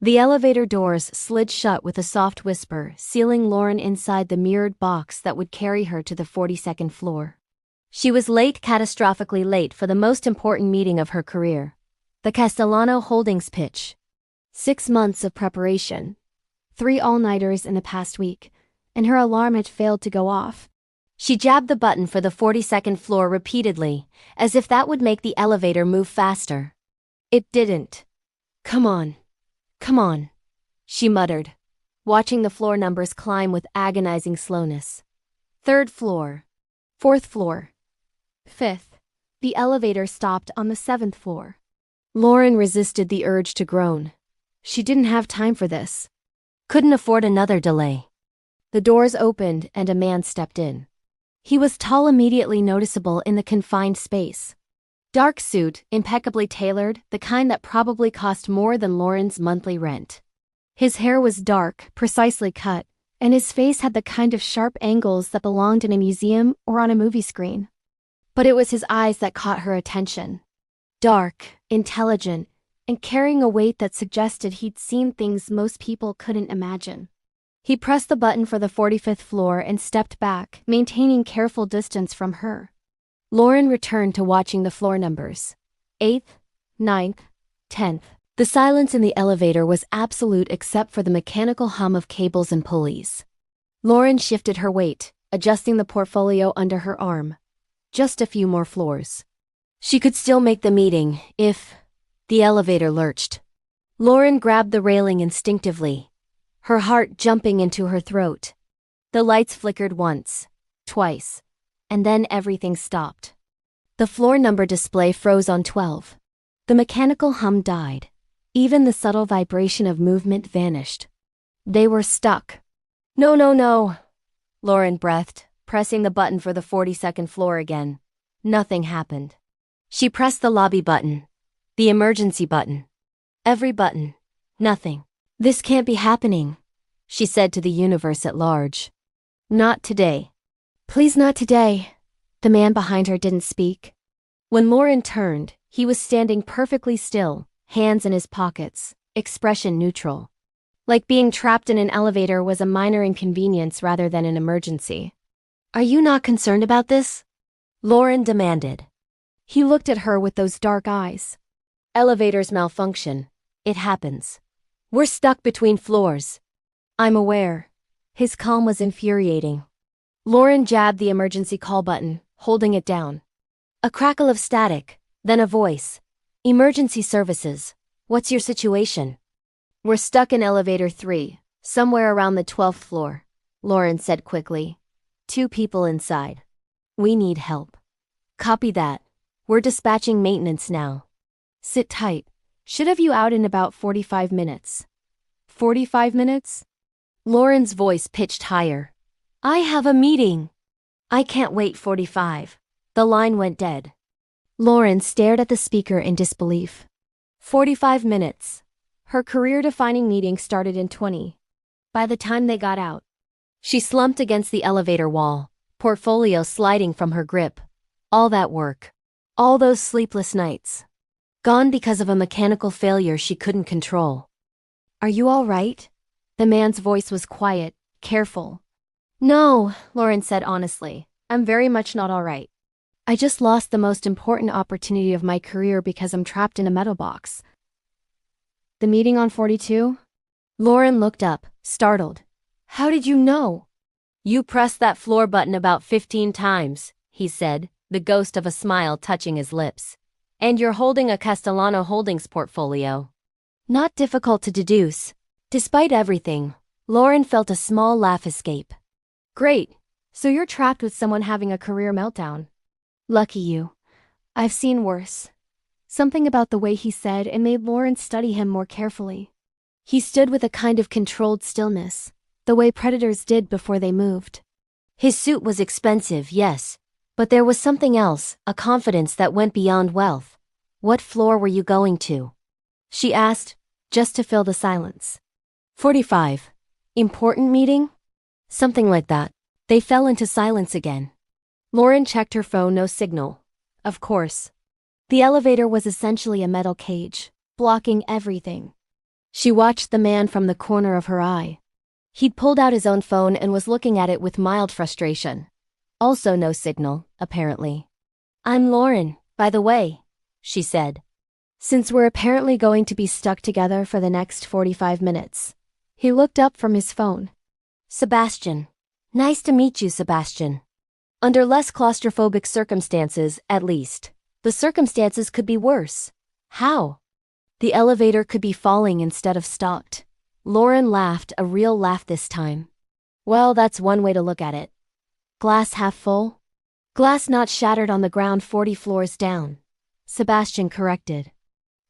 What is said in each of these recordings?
The elevator doors slid shut with a soft whisper, sealing Lauren inside the mirrored box that would carry her to the 42nd floor. She was late, catastrophically late for the most important meeting of her career. The Castellano Holdings pitch. 6 months of preparation. 3 all-nighters in the past week, and her alarm had failed to go off. She jabbed the button for the 42nd floor repeatedly, as if that would make the elevator move faster. It didn't. Come on. Come on, she muttered, watching the floor numbers climb with agonizing slowness. 3rd floor. 4th floor. 5th. The elevator stopped on the 7th floor. Lauren resisted the urge to groan. She didn't have time for this. Couldn't afford another delay. The doors opened and a man stepped in. He was tall, immediately noticeable in the confined space. Dark suit, impeccably tailored, the kind that probably cost more than Lauren's monthly rent. His hair was dark, precisely cut, and his face had the kind of sharp angles that belonged in a museum or on a movie screen. But it was his eyes that caught her attention. Dark, intelligent, and carrying a weight that suggested he'd seen things most people couldn't imagine. He pressed the button for the 45th floor and stepped back, maintaining careful distance from her. Lauren returned to watching the floor numbers. 8th, 9th, 10th. The silence in the elevator was absolute except for the mechanical hum of cables and pulleys. Lauren shifted her weight, adjusting the portfolio under her arm. Just a few more floors. She could still make the meeting, if... The elevator lurched. Lauren grabbed the railing instinctively, her heart jumping into her throat. The lights flickered once, twice, and then everything stopped. The floor number display froze on 12. The mechanical hum died. Even the subtle vibration of movement vanished. They were stuck. No, no, no, Lauren breathed, pressing the button for the 42nd floor again. Nothing happened. She pressed the lobby button, the emergency button. Every button. Nothing. This can't be happening, she said to the universe at large. Not today. Please, not today. The man behind her didn't speak. When Lauren turned, he was standing perfectly still, hands in his pockets, expression neutral. Like being trapped in an elevator was a minor inconvenience rather than an emergency. Are you not concerned about this? Lauren demanded. He looked at her with those dark eyes. Elevators malfunction. It happens. We're stuck between floors. I'm aware. His calm was infuriating. Lauren jabbed the emergency call button, holding it down. A crackle of static, then a voice. Emergency services. What's your situation? We're stuck in elevator 3, somewhere around the 12th floor, Lauren said quickly. 2 people inside. We need help. Copy that. We're dispatching maintenance now. Sit tight. Should have you out in about 45 minutes. 45 minutes? Lauren's voice pitched higher. I have a meeting. I can't wait 45. The line went dead. Lauren stared at the speaker in disbelief. 45 minutes. Her career-defining meeting started in 20. By the time they got out, she slumped against the elevator wall, portfolio sliding from her grip. All that work. All those sleepless nights. Gone because of a mechanical failure she couldn't control. Are you all right? The man's voice was quiet, careful. No, Lauren said honestly. I'm very much not all right. I just lost the most important opportunity of my career because I'm trapped in a metal box. The meeting on 42? Lauren looked up, startled. How did you know? You pressed that floor button about 15 times, he said, the ghost of a smile touching his lips. And you're holding a Castellano Holdings portfolio. Not difficult to deduce. Despite everything, Lauren felt a small laugh escape. Great. So you're trapped with someone having a career meltdown. Lucky you. I've seen worse. Something about the way he said it made Lauren study him more carefully. He stood with a kind of controlled stillness, the way predators did before they moved. His suit was expensive, yes, but there was something else, a confidence that went beyond wealth. What floor were you going to? She asked, just to fill the silence. 45. Important meeting? Something like that. They fell into silence again. Lauren checked her phone, no signal. Of course. The elevator was essentially a metal cage, blocking everything. She watched the man from the corner of her eye. He'd pulled out his own phone and was looking at it with mild frustration. Also no signal, apparently. "I'm Lauren, by the way," she said. "Since we're apparently going to be stuck together for the next 45 minutes. He looked up from his phone. "Sebastian. Nice to meet you, Sebastian. Under less claustrophobic circumstances, at least. The circumstances could be worse." "How?" "The elevator could be falling instead of stopped." Lauren laughed, a real laugh this time. "Well, that's one way to look at it. Glass half full?" "Glass not shattered on the ground 40 floors down," Sebastian corrected.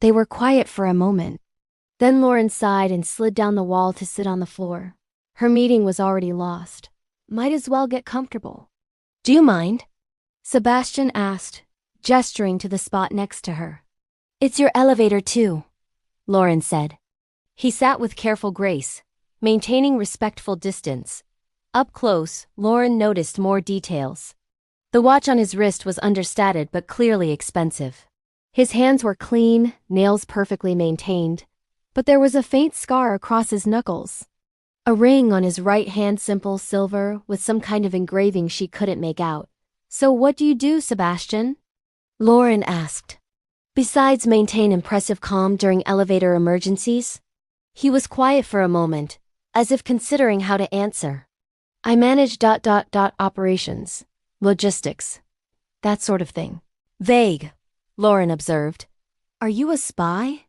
They were quiet for a moment. Then Lauren sighed and slid down the wall to sit on the floor. Her meeting was already lost. Might as well get comfortable. "Do you mind?" Sebastian asked, gesturing to the spot next to her. "It's your elevator too," Lauren said. He sat with careful grace, maintaining respectful distance. Up close, Lauren noticed more details. The watch on his wrist was understated but clearly expensive. His hands were clean, nails perfectly maintained, but there was a faint scar across his knuckles. A ring on his right hand, simple silver with some kind of engraving she couldn't make out. "So what do you do, Sebastian?" Lauren asked. "Besides maintain impressive calm during elevator emergencies?" He was quiet for a moment, as if considering how to answer. "I manage ... operations, logistics, that sort of thing." "Vague," Lauren observed. "Are you a spy?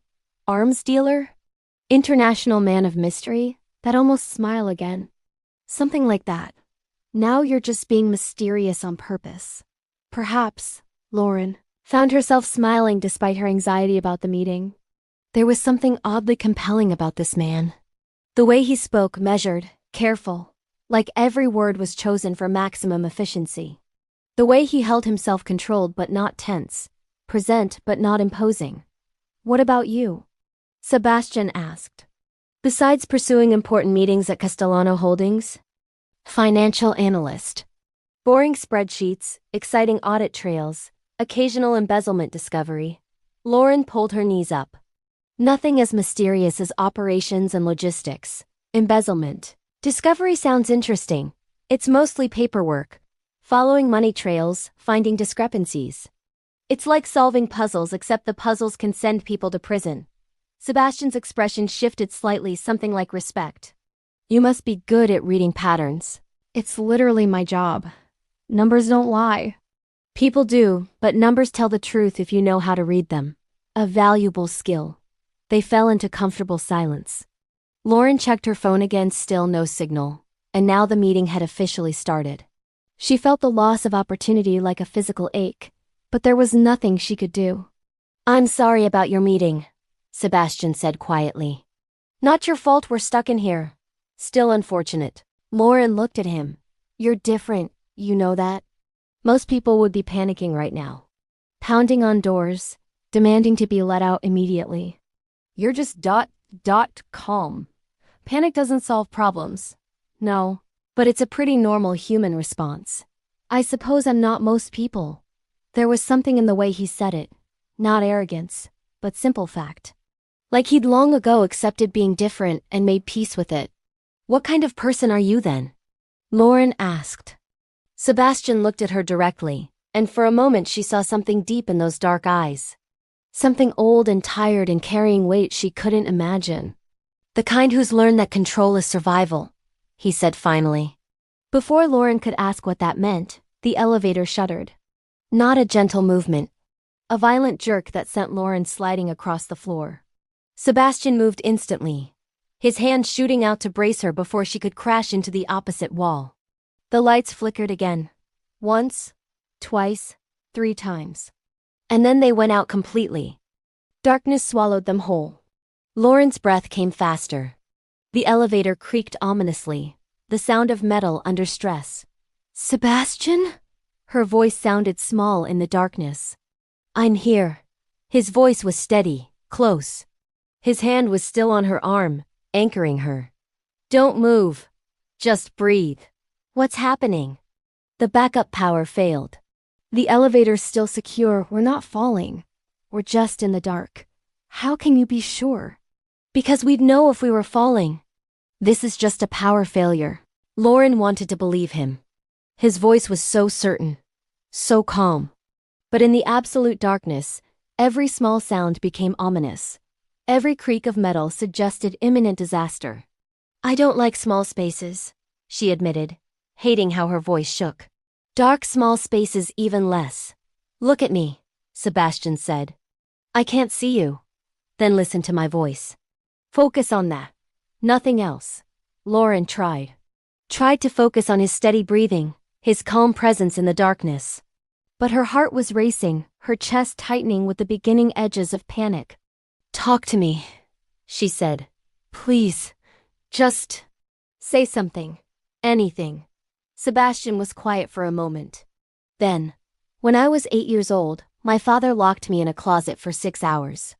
Arms dealer? International man of mystery?" That almost smile again. "Something like that. Now you're just being mysterious on purpose." Perhaps, Lauren found herself smiling despite her anxiety about the meeting. There was something oddly compelling about this man. The way he spoke, measured, careful, like every word was chosen for maximum efficiency. The way he held himself, controlled but not tense, present but not imposing. "What about you?" Sebastian asked. "Besides pursuing important meetings at Castellano Holdings?" "Financial analyst. Boring spreadsheets, exciting audit trails, occasional embezzlement discovery." Lauren pulled her knees up. "Nothing as mysterious as operations and logistics. Embezzlement. Discovery sounds interesting. It's mostly paperwork. Following money trails, finding discrepancies. It's like solving puzzles, except the puzzles can send people to prison." Sebastian's expression shifted slightly, something like respect. "You must be good at reading patterns." "It's literally my job. Numbers don't lie." "People do, but numbers tell the truth if you know how to read them. A valuable skill." They fell into comfortable silence. Lauren checked her phone again, still no signal, and now the meeting had officially started. She felt the loss of opportunity like a physical ache, but there was nothing she could do. "I'm sorry about your meeting," Sebastian said quietly. "Not your fault we're stuck in here. Still unfortunate." Lauren looked at him. "You're different, you know that?" Most people would be panicking right now. Pounding on doors, demanding to be let out immediately. "You're just ... calm. Panic doesn't solve problems." "No, but it's a pretty normal human response." "I suppose I'm not most people." There was something in the way he said it. Not arrogance, but simple fact. Like he'd long ago accepted being different and made peace with it. "What kind of person are you then?" Lauren asked. Sebastian looked at her directly, and for a moment she saw something deep in those dark eyes. Something old and tired and carrying weight she couldn't imagine. "The kind who's learned that control is survival," he said finally. Before Lauren could ask what that meant, the elevator shuddered. Not a gentle movement. A violent jerk that sent Lauren sliding across the floor. Sebastian moved instantly, his hand shooting out to brace her before she could crash into the opposite wall. The lights flickered again. Once, twice, 3 times. And then they went out completely. Darkness swallowed them whole. Lauren's breath came faster. The elevator creaked ominously, the sound of metal under stress. "Sebastian?" Her voice sounded small in the darkness. "I'm here." His voice was steady, close. His hand was still on her arm, anchoring her. "Don't move. Just breathe." "What's happening?" The backup power failed. "The elevator's still secure. We're not falling. We're just in the dark." "How can you be sure?" Because we'd know if we were falling. This is just a power failure. Lauren wanted to believe him. His voice was so certain, so calm. But in the absolute darkness, every small sound became ominous. Every creak of metal suggested imminent disaster. I don't like small spaces, she admitted, hating how her voice shook. Dark small spaces even less. Look at me, Sebastian said. I can't see you. Then listen to my voice. Focus on that. Nothing else. Lauren tried. Tried to focus on his steady breathing, his calm presence in the darkness. But her heart was racing, her chest tightening with the beginning edges of panic. Talk to me, she said. Please, just say something. Anything. Sebastian was quiet for a moment. Then, when I was 8 years old, my father locked me in a closet for 6 hours.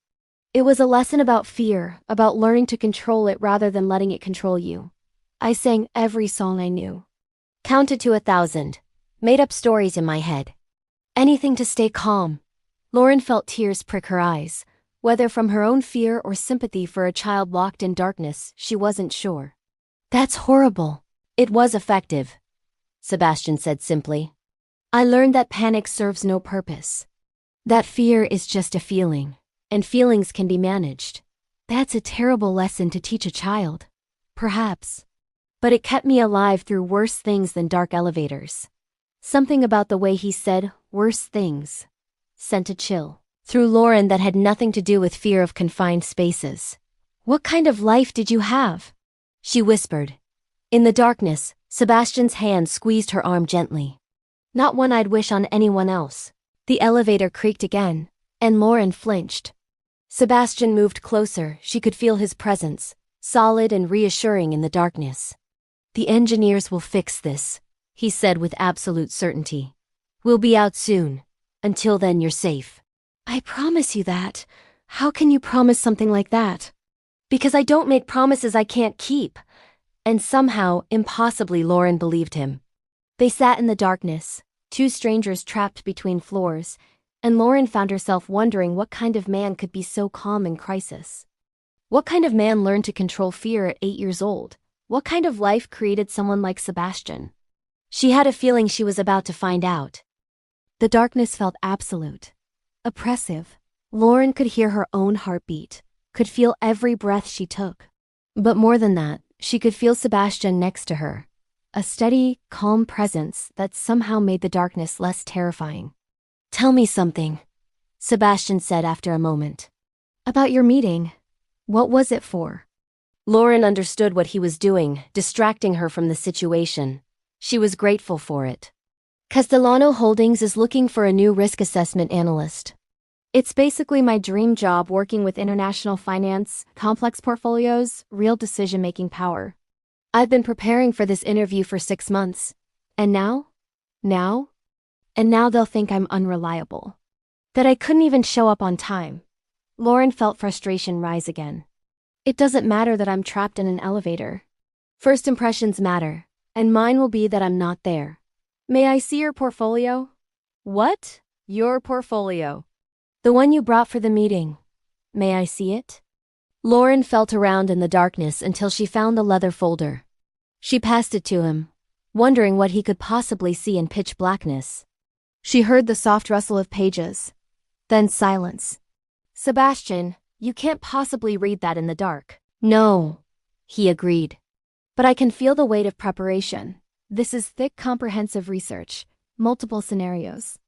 It was a lesson about fear, about learning to control it rather than letting it control you. I sang every song I knew. Counted to 1,000. Made up stories in my head. Anything to stay calm. Lauren felt tears prick her eyes. Whether from her own fear or sympathy for a child locked in darkness, she wasn't sure. That's horrible. It was effective, Sebastian said simply. I learned that panic serves no purpose. That fear is just a feeling, and feelings can be managed. That's a terrible lesson to teach a child. Perhaps. But it kept me alive through worse things than dark elevators. Something about the way he said worse things sent a chill through Lauren that had nothing to do with fear of confined spaces. What kind of life did you have? She whispered. In the darkness, Sebastian's hand squeezed her arm gently. Not one I'd wish on anyone else. The elevator creaked again, and Lauren flinched. Sebastian moved closer. She could feel his presence, solid and reassuring in the darkness. The engineers will fix this, he said with absolute certainty. We'll be out soon. Until then, you're safe. I promise you that. How can you promise something like that? Because I don't make promises I can't keep. And somehow, impossibly, Lauren believed him. They sat in the darkness, two strangers trapped between floors, and Lauren found herself wondering what kind of man could be so calm in crisis. What kind of man learned to control fear at 8 years old? What kind of life created someone like Sebastian? She had a feeling she was about to find out. The darkness felt absolute. Oppressive. Lauren could hear her own heartbeat, could feel every breath she took. But more than that, she could feel Sebastian next to her. A steady, calm presence that somehow made the darkness less terrifying. Tell me something, Sebastian said after a moment. About your meeting. What was it for? Lauren understood what he was doing, distracting her from the situation. She was grateful for it. Castellano Holdings is looking for a new risk assessment analyst. It's basically my dream job, working with international finance, complex portfolios, real decision-making power. I've been preparing for this interview for 6 months. And now? And now they'll think I'm unreliable. That I couldn't even show up on time. Lauren felt frustration rise again. It doesn't matter that I'm trapped in an elevator. First impressions matter, and mine will be that I'm not there. May I see your portfolio? What? Your portfolio? The one you brought for the meeting. May I see it? Lauren felt around in the darkness until she found the leather folder. She passed it to him, wondering what he could possibly see in pitch blackness. She heard the soft rustle of pages. Then silence. Sebastian, you can't possibly read that in the dark. No, he agreed. But I can feel the weight of preparation. This is thick, comprehensive research, multiple scenarios.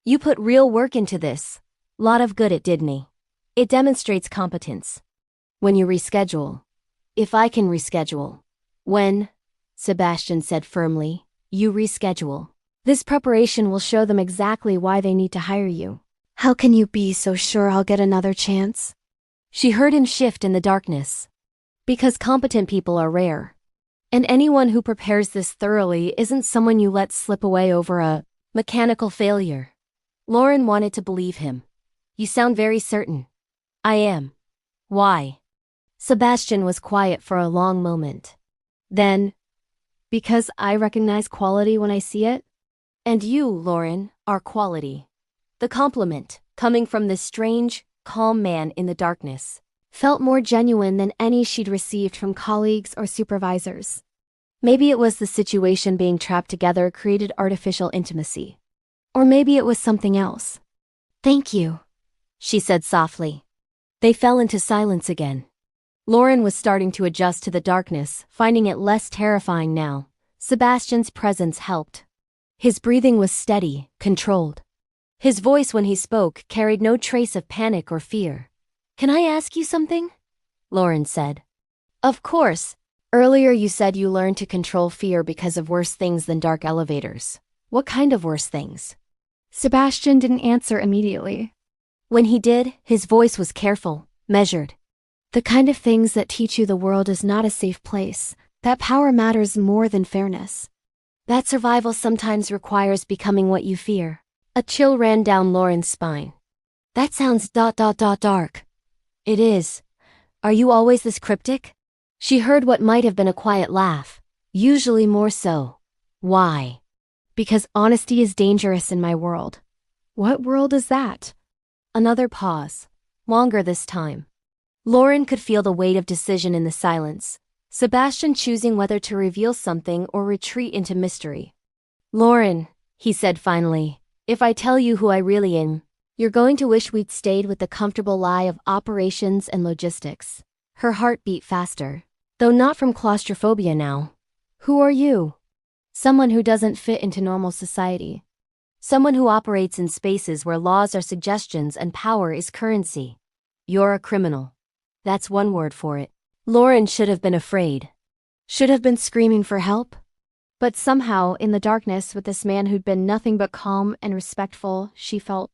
You put real work into this. Lot of good it did me. It demonstrates competence. When you reschedule. If I can reschedule. When, Sebastian said firmly, you reschedule. This preparation will show them exactly why they need to hire you. How can you be so sure I'll get another chance? She heard him shift in the darkness. Because competent people are rare. And anyone who prepares this thoroughly isn't someone you let slip away over a mechanical failure. Lauren wanted to believe him. You sound very certain. I am. Why? Sebastian was quiet for a long moment. Then, because I recognize quality when I see it. And you, Lauren, are quality. The compliment, coming from this strange, calm man in the darkness. felt more genuine than any she'd received from colleagues or supervisors. Maybe it was the situation being trapped together created artificial intimacy. Or maybe it was something else. "Thank you," she said softly. They fell into silence again. Lauren was starting to adjust to the darkness, finding it less terrifying now. Sebastian's presence helped. His breathing was steady, controlled. His voice when he spoke carried no trace of panic or fear. "Can I ask you something?" Lauren said. "Of course. Earlier you said you learned to control fear because of worse things than dark elevators. What kind of worse things?" Sebastian didn't answer immediately. When he did, his voice was careful, measured. "The kind of things that teach you the world is not a safe place, that power matters more than fairness. That survival sometimes requires becoming what you fear." A chill ran down Lauren's spine. "That sounds dark." "It is. Are you always this cryptic?" She heard what might have been a quiet laugh. "Usually more so." "Why?" "Because honesty is dangerous in my world." "What world is that?" Another pause. Longer this time. Lauren could feel the weight of decision in the silence. Sebastian choosing whether to reveal something or retreat into mystery. "Lauren," he said finally, "if I tell you who I really am, you're going to wish we'd stayed with the comfortable lie of operations and logistics." Her heart beat faster, though not from claustrophobia now. "Who are you?" "Someone who doesn't fit into normal society. Someone who operates in spaces where laws are suggestions and power is currency. You're a criminal. That's one word for it." Lauren should have been afraid. Should have been screaming for help. But somehow, in the darkness with this man who'd been nothing but calm and respectful, she felt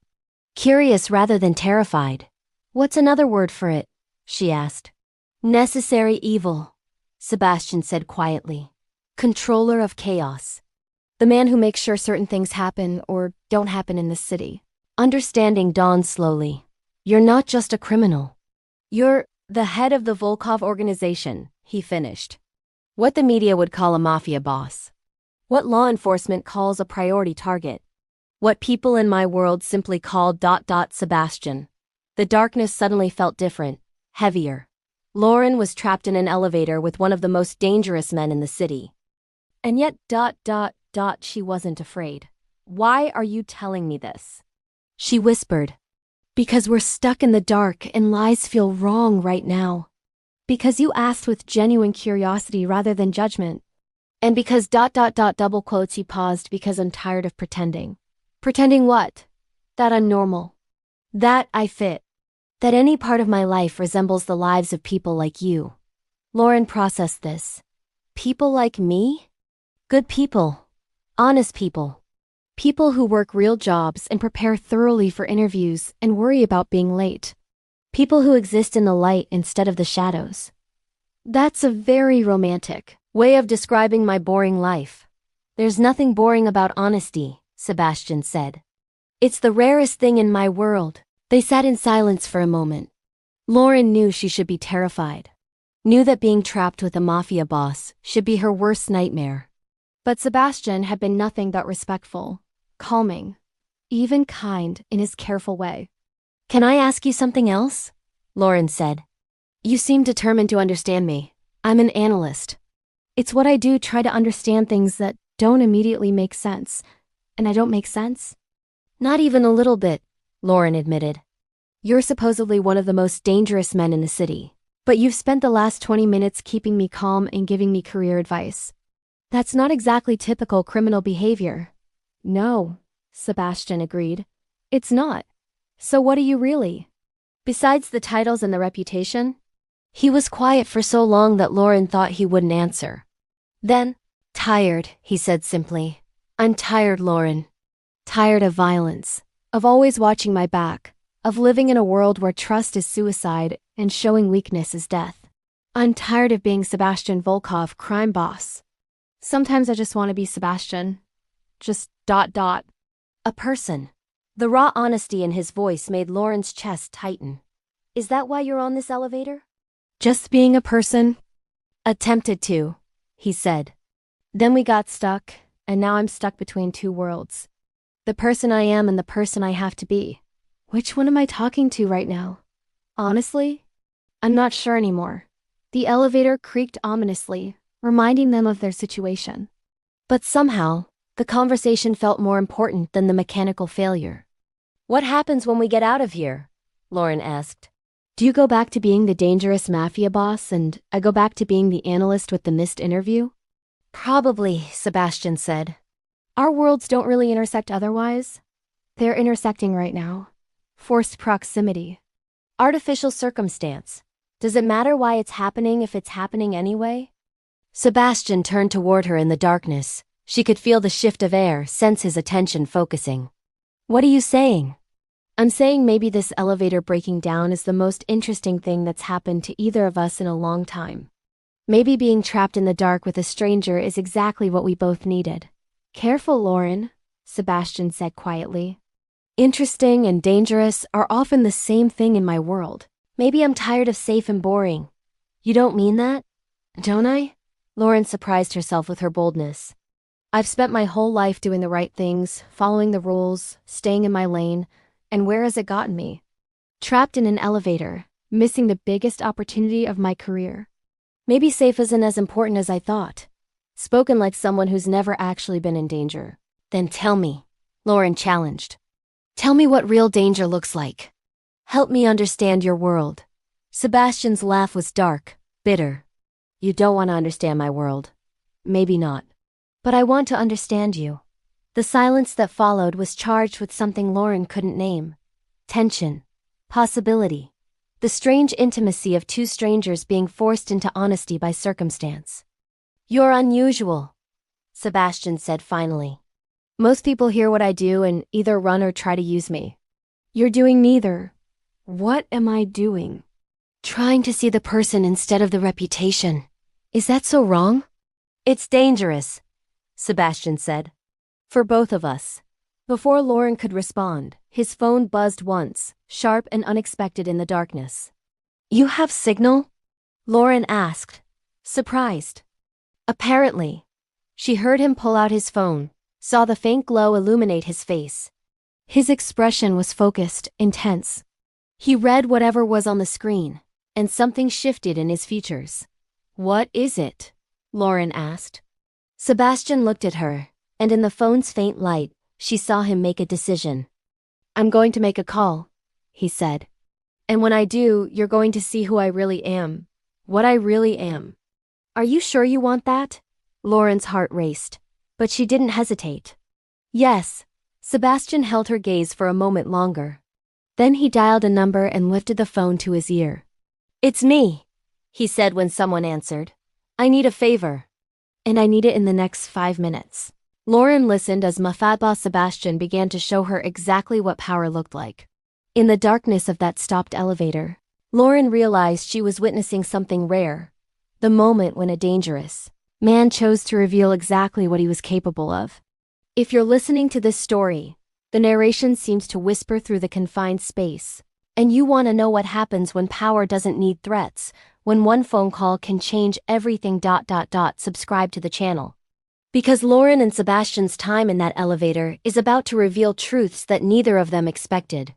curious rather than terrified. "What's another word for it?" she asked. "Necessary evil," Sebastian said quietly. "Controller of chaos. The man who makes sure certain things happen or don't happen in this city." Understanding dawned slowly. "You're not just a criminal. You're the head of the Volkov organization," he finished. "What the media would call a mafia boss. What law enforcement calls a priority target. What people in my world simply call ... Sebastian." The darkness suddenly felt different, heavier. Lauren was trapped in an elevator with one of the most dangerous men in the city. And yet ... she wasn't afraid. "Why are you telling me this?" she whispered. "Because we're stuck in the dark and lies feel wrong right now. Because you asked with genuine curiosity rather than judgment. And because ... double quotes." He paused. "Because I'm tired of pretending." "Pretending what?" "That I'm normal. That I fit. That any part of my life resembles the lives of people like you." Lauren processed this. People like me? Good people. Honest people. People who work real jobs and prepare thoroughly for interviews and worry about being late. People who exist in the light instead of the shadows. That's a very romantic way of describing my boring life. "There's nothing boring about honesty," Sebastian said. "It's the rarest thing in my world." They sat in silence for a moment. Lauren knew she should be terrified. Knew that being trapped with a mafia boss should be her worst nightmare. But Sebastian had been nothing but respectful, calming, even kind in his careful way. "Can I ask you something else?" Lauren said. "You seem determined to understand me. I'm an analyst. It's what I do, try to understand things that don't immediately make sense. And I don't make sense?" "Not even a little bit," Lauren admitted. "You're supposedly one of the most dangerous men in the city. But you've spent the last 20 minutes keeping me calm and giving me career advice. That's not exactly typical criminal behavior." "No," Sebastian agreed. "It's not. So what are you really? Besides the titles and the reputation?" He was quiet for so long that Lauren thought he wouldn't answer. Then, "Tired," he said simply. "I'm tired, Lauren. Tired of violence, of always watching my back, of living in a world where trust is suicide and showing weakness is death. I'm tired of being Sebastian Volkov, crime boss. Sometimes I just want to be Sebastian. Just ... a person." The raw honesty in his voice made Lauren's chest tighten. "Is that why you're on this elevator?" "Just being a person." "Attempted to," he said. "Then we got stuck, and now I'm stuck between two worlds. The person I am and the person I have to be. Which one am I talking to right now? Honestly, I'm not sure anymore. The elevator creaked ominously, reminding them of their situation. But somehow, the conversation felt more important than the mechanical failure. What happens when we get out of here? Lauren asked. Do you go back to being the dangerous Mafia boss and I go back to being the analyst with the missed interview? Probably, Sebastian said. Our worlds don't really intersect otherwise. They're intersecting right now. Forced proximity. Artificial circumstance. Does it matter why it's happening if it's happening anyway? Sebastian turned toward her in the darkness. She could feel the shift of air, sense his attention focusing. What are you saying? I'm saying maybe this elevator breaking down is the most interesting thing that's happened to either of us in a long time. Maybe being trapped in the dark with a stranger is exactly what we both needed. Careful, Lauren, Sebastian said quietly. Interesting and dangerous are often the same thing in my world. Maybe I'm tired of safe and boring. You don't mean that? Don't I? Lauren surprised herself with her boldness. I've spent my whole life doing the right things, following the rules, staying in my lane, and where has it gotten me? Trapped in an elevator, missing the biggest opportunity of my career. Maybe safe isn't as important as I thought. Spoken like someone who's never actually been in danger. Then tell me, Lauren challenged. Tell me what real danger looks like. Help me understand your world. Sebastian's laugh was dark, bitter. You don't want to understand my world. Maybe not. But I want to understand you. The silence that followed was charged with something Lauren couldn't name. Tension. Possibility. The strange intimacy of two strangers being forced into honesty by circumstance. You're unusual, Sebastian said finally. Most people hear what I do and either run or try to use me. You're doing neither. What am I doing? Trying to see the person instead of the reputation. Is that so wrong? It's dangerous, Sebastian said. For both of us. Before Lauren could respond, his phone buzzed once, sharp and unexpected in the darkness. You have signal? Lauren asked, surprised. Apparently. She heard him pull out his phone, saw the faint glow illuminate his face. His expression was focused, intense. He read whatever was on the screen, and something shifted in his features. What is it? Lauren asked. Sebastian looked at her, and in the phone's faint light, she saw him make a decision. I'm going to make a call, he said. And when I do, you're going to see who I really am. What I really am. Are you sure you want that? Lauren's heart raced, but she didn't hesitate. Yes. Sebastian held her gaze for a moment longer. Then he dialed a number and lifted the phone to his ear. It's me, he said when someone answered. I need a favor. And I need it in the next 5 minutes. Lauren listened as Mafia Sebastian began to show her exactly what power looked like. In the darkness of that stopped elevator, Lauren realized she was witnessing something rare. The moment when a dangerous man chose to reveal exactly what he was capable of. If you're listening to this story, the narration seems to whisper through the confined space, and you want to know what happens when power doesn't need threats, when one phone call can change everything. Subscribe to the channel. Because Lauren and Sebastian's time in that elevator is about to reveal truths that neither of them expected.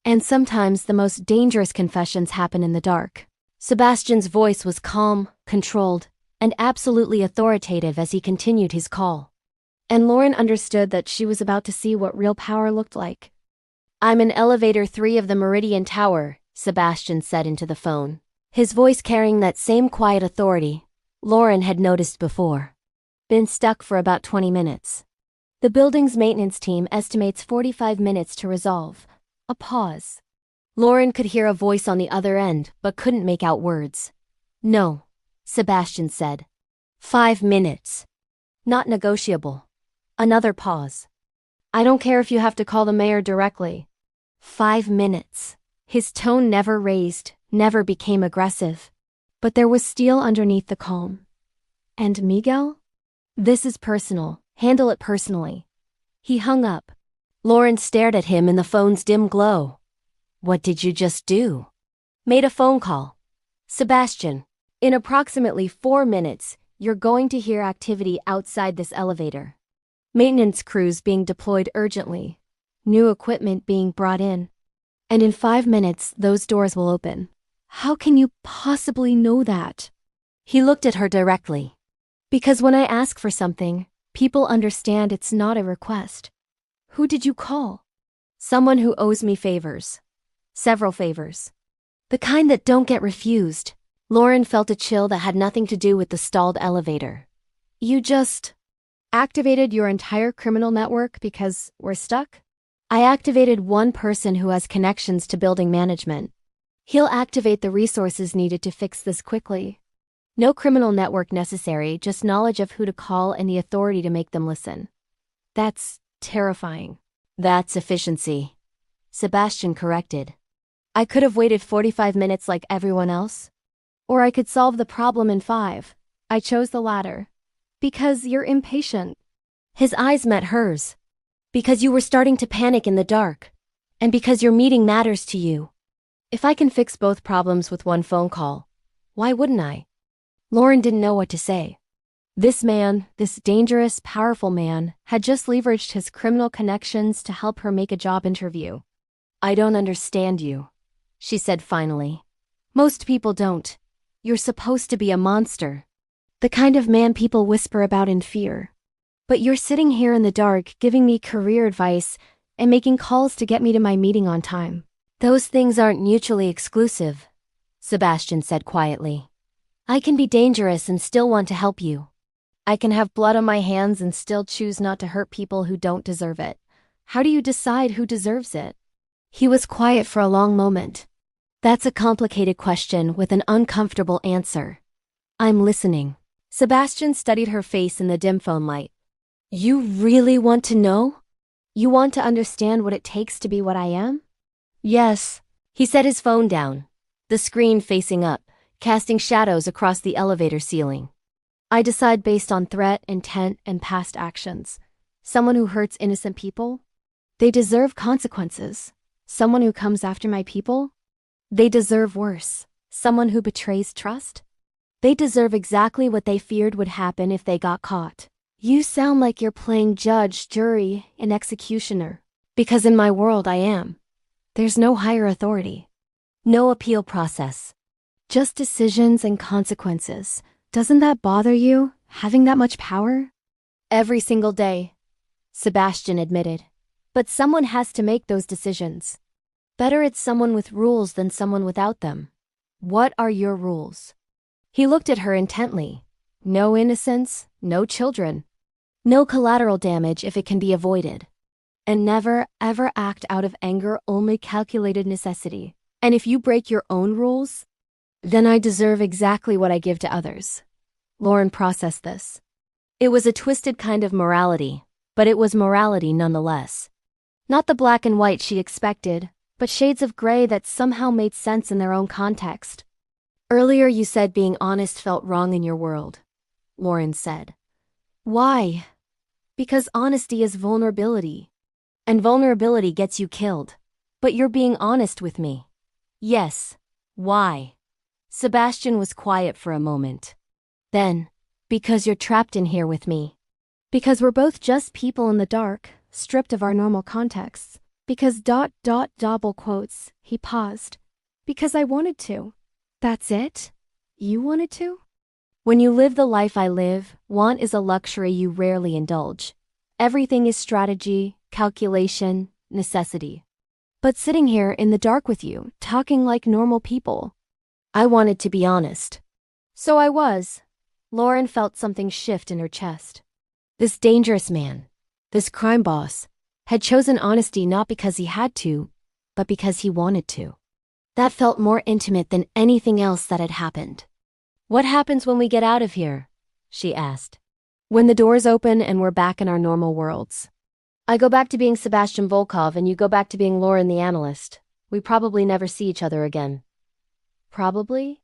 And sometimes the most dangerous confessions happen in the dark. Sebastian's voice was calm, controlled, and absolutely authoritative as he continued his call. And Lauren understood that she was about to see what real power looked like. I'm in elevator 3 of the Meridian Tower, Sebastian said into the phone, his voice carrying that same quiet authority Lauren had noticed before. Been stuck for about 20 minutes. The building's maintenance team estimates 45 minutes to resolve. A pause. Lauren could hear a voice on the other end, but couldn't make out words. No, Sebastian said. 5 minutes. Not negotiable. Another pause. I don't care if you have to call the mayor directly. 5 minutes. His tone never raised, never became aggressive. But there was steel underneath the calm. And Miguel? This is personal. Handle it personally. He hung up. Lauren stared at him in the phone's dim glow. What did you just do? Made a phone call. Sebastian, in approximately 4 minutes, you're going to hear activity outside this elevator. Maintenance crews being deployed urgently. New equipment being brought in. And in 5 minutes, those doors will open. How can you possibly know that? He looked at her directly. Because when I ask for something, people understand it's not a request. Who did you call? Someone who owes me favors. Several favors. The kind that don't get refused. Lauren felt a chill that had nothing to do with the stalled elevator. You just activated your entire criminal network because we're stuck? I activated one person who has connections to building management. He'll activate the resources needed to fix this quickly. No criminal network necessary, just knowledge of who to call and the authority to make them listen. That's terrifying. That's efficiency. Sebastian corrected. I could have waited 45 minutes like everyone else. Or I could solve the problem in 5. I chose the latter. Because you're impatient. His eyes met hers. Because you were starting to panic in the dark. And because your meeting matters to you. If I can fix both problems with one phone call, why wouldn't I? Lauren didn't know what to say. This man, this dangerous, powerful man, had just leveraged his criminal connections to help her make a job interview. I don't understand you, she said finally. Most people don't. You're supposed to be a monster. The kind of man people whisper about in fear. But you're sitting here in the dark giving me career advice and making calls to get me to my meeting on time. Those things aren't mutually exclusive, Sebastian said quietly. I can be dangerous and still want to help you. I can have blood on my hands and still choose not to hurt people who don't deserve it. How do you decide who deserves it? He was quiet for a long moment. That's a complicated question with an uncomfortable answer. I'm listening. Sebastian studied her face in the dim phone light. You really want to know? You want to understand what it takes to be what I am? Yes. He set his phone down, the screen facing up, casting shadows across the elevator ceiling. I decide based on threat, intent, and past actions. Someone who hurts innocent people? They deserve consequences. Someone who comes after my people? They deserve worse. Someone who betrays trust? They deserve exactly what they feared would happen if they got caught. You sound like you're playing judge, jury, and executioner. Because in my world I am. There's no higher authority. No appeal process. Just decisions and consequences. Doesn't that bother you, having that much power? Every single day, Sebastian admitted. But someone has to make those decisions. Better it's someone with rules than someone without them. What are your rules? He looked at her intently. No innocence, no children. No collateral damage if it can be avoided. And never, ever act out of anger, only calculated necessity. And if you break your own rules, then I deserve exactly what I give to others. Lauren processed this. It was a twisted kind of morality, but it was morality nonetheless. Not the black and white she expected, but shades of gray that somehow made sense in their own context. Earlier you said being honest felt wrong in your world, Lauren said. Why? Because honesty is vulnerability. And vulnerability gets you killed. But you're being honest with me. Yes. Why? Sebastian was quiet for a moment. Then, because you're trapped in here with me. Because we're both just people in the dark, stripped of our normal contexts. Because ... double quotes, he paused. Because I wanted to. That's it? You wanted to? When you live the life I live, want is a luxury you rarely indulge. Everything is strategy, calculation, necessity. But sitting here in the dark with you, talking like normal people, I wanted to be honest. So I was. Lauren felt something shift in her chest. This dangerous man, this crime boss, had chosen honesty not because he had to, but because he wanted to. That felt more intimate than anything else that had happened. What happens when we get out of here? She asked. When the doors open and we're back in our normal worlds. I go back to being Sebastian Volkov and you go back to being Lauren the analyst. We probably never see each other again. Probably?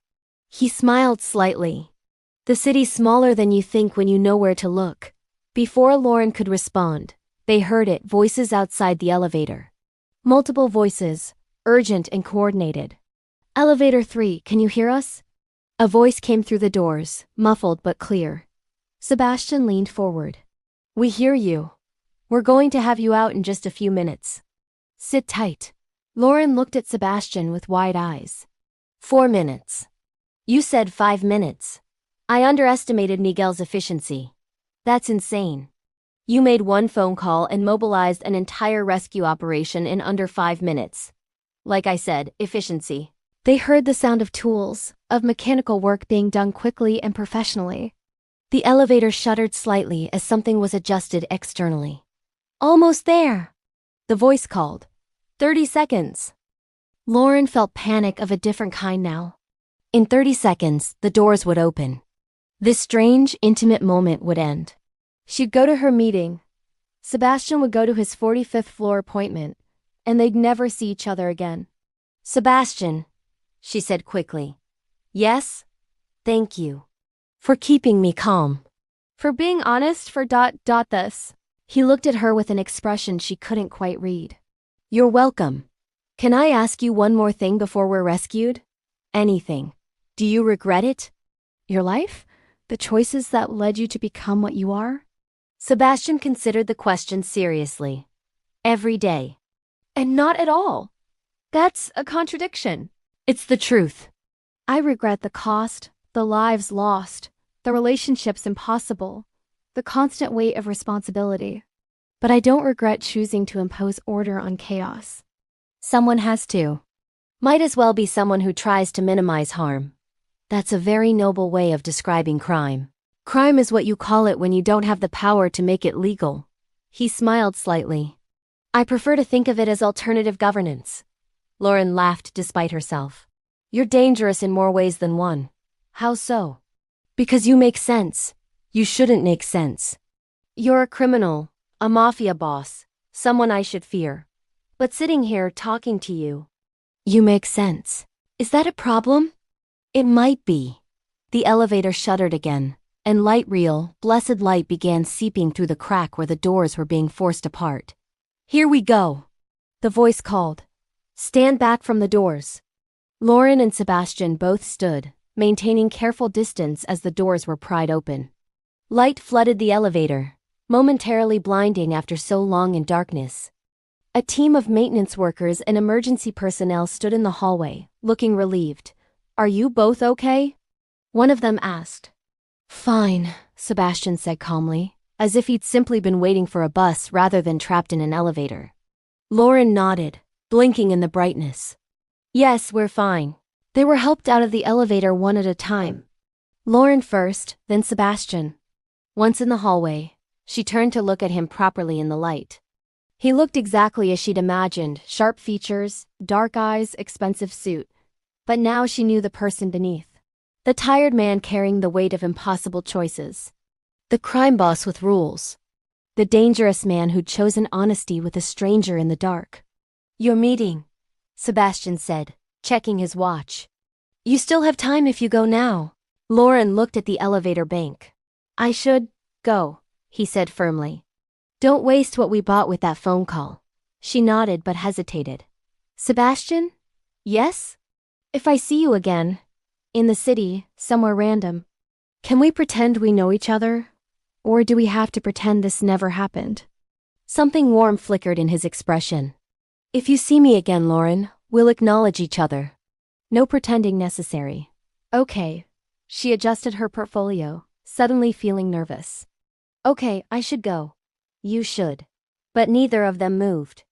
He smiled slightly. The city's smaller than you think when you know where to look. Before Lauren could respond, they heard it, voices outside the elevator. Multiple voices, urgent and coordinated. Elevator 3, can you hear us? A voice came through the doors, muffled but clear. Sebastian leaned forward. We hear you. We're going to have you out in just a few minutes. Sit tight. Lauren looked at Sebastian with wide eyes. 4 minutes. You said 5 minutes. I underestimated Miguel's efficiency. That's insane. You made one phone call and mobilized an entire rescue operation in under 5 minutes. Like I said, efficiency. They heard the sound of tools, of mechanical work being done quickly and professionally. The elevator shuddered slightly as something was adjusted externally. Almost there. The voice called. 30 seconds. Lauren felt panic of a different kind now. In 30 seconds, the doors would open. This strange, intimate moment would end. She'd go to her meeting. Sebastian would go to his 45th floor appointment, and they'd never see each other again. Sebastian, she said quickly. Yes? Thank you. For keeping me calm. For being honest for this. He looked at her with an expression she couldn't quite read. You're welcome. Can I ask you one more thing before we're rescued? Anything. Do you regret it? Your life? The choices that led you to become what you are? Sebastian considered the question seriously. Every day. And not at all. That's a contradiction. It's the truth. I regret the cost, the lives lost, the relationships impossible, the constant weight of responsibility. But I don't regret choosing to impose order on chaos. Someone has to. Might as well be someone who tries to minimize harm. That's a very noble way of describing crime. Crime is what you call it when you don't have the power to make it legal. He smiled slightly. I prefer to think of it as alternative governance. Lauren laughed despite herself. You're dangerous in more ways than one. How so? Because you make sense. You shouldn't make sense. You're a criminal, a mafia boss, someone I should fear. But sitting here talking to you, you make sense. Is that a problem? It might be. The elevator shuddered again, and real, blessed light began seeping through the crack where the doors were being forced apart. Here we go. The voice called. Stand back from the doors. Lauren and Sebastian both stood, maintaining careful distance as the doors were pried open. Light flooded the elevator, momentarily blinding after so long in darkness. A team of maintenance workers and emergency personnel stood in the hallway, looking relieved. Are you both okay? One of them asked. Fine, Sebastian said calmly, as if he'd simply been waiting for a bus rather than trapped in an elevator. Lauren nodded, blinking in the brightness. Yes, we're fine. They were helped out of the elevator one at a time. Lauren first, then Sebastian. Once in the hallway, she turned to look at him properly in the light. He looked exactly as she'd imagined, sharp features, dark eyes, expensive suit. But now she knew the person beneath. The tired man carrying the weight of impossible choices. The crime boss with rules. The dangerous man who'd chosen honesty with a stranger in the dark. Your meeting, Sebastian said, checking his watch. You still have time if you go now. Lauren looked at the elevator bank. I should go, he said firmly. Don't waste what we bought with that phone call. She nodded but hesitated. Sebastian? Yes? If I see you again, in the city, somewhere random, can we pretend we know each other? Or do we have to pretend this never happened? Something warm flickered in his expression. If you see me again, Lauren, we'll acknowledge each other. No pretending necessary. Okay. She adjusted her portfolio, suddenly feeling nervous. Okay, I should go. You should. But neither of them moved.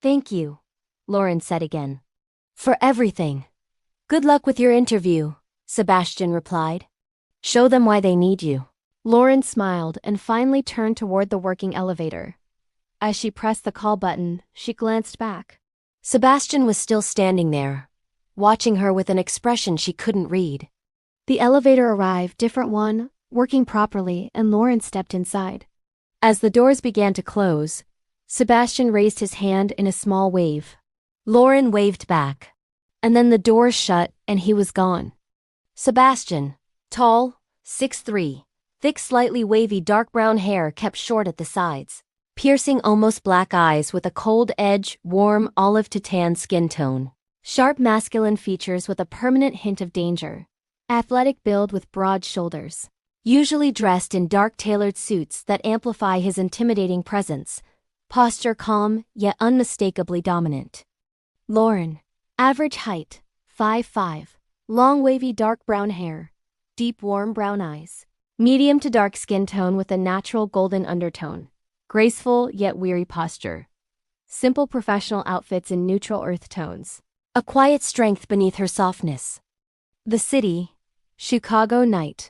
Thank you, Lauren said again. For everything. Good luck with your interview, Sebastian replied. Show them why they need you. Lauren smiled and finally turned toward the working elevator. As she pressed the call button, she glanced back. Sebastian was still standing there, watching her with an expression she couldn't read. The elevator arrived, different one, working properly, and Lauren stepped inside. As the doors began to close, Sebastian raised his hand in a small wave. Lauren waved back. And then the doors shut and he was gone. Sebastian, tall, 6'3", thick slightly wavy dark brown hair kept short at the sides, piercing almost black eyes with a cold edge, warm olive to tan skin tone, sharp masculine features with a permanent hint of danger, athletic build with broad shoulders, usually dressed in dark tailored suits that amplify his intimidating presence, posture calm yet unmistakably dominant. Lauren. Average height, 5'5", Long wavy dark brown hair. Deep warm brown eyes. Medium to dark skin tone with a natural golden undertone. Graceful yet weary posture. Simple professional outfits in neutral earth tones. A quiet strength beneath her softness. The city. Chicago night.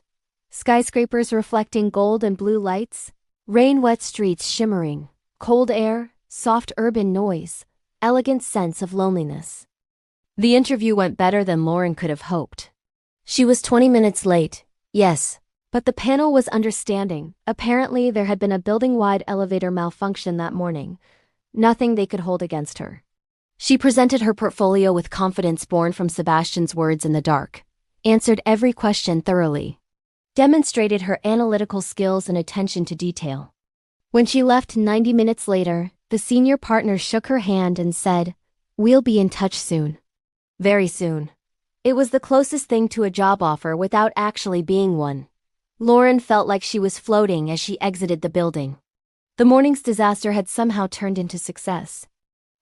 Skyscrapers reflecting gold and blue lights. Rain-wet streets shimmering. Cold air, soft urban noise. Elegant sense of loneliness. The interview went better than Lauren could have hoped. She was 20 minutes late, yes, but the panel was understanding. Apparently, there had been a building-wide elevator malfunction that morning. Nothing they could hold against her. She presented her portfolio with confidence born from Sebastian's words in the dark, answered every question thoroughly, demonstrated her analytical skills and attention to detail. When she left 90 minutes later, the senior partner shook her hand and said, "We'll be in touch soon." Very soon. It was the closest thing to a job offer without actually being one. Lauren felt like she was floating as she exited the building. The morning's disaster had somehow turned into success.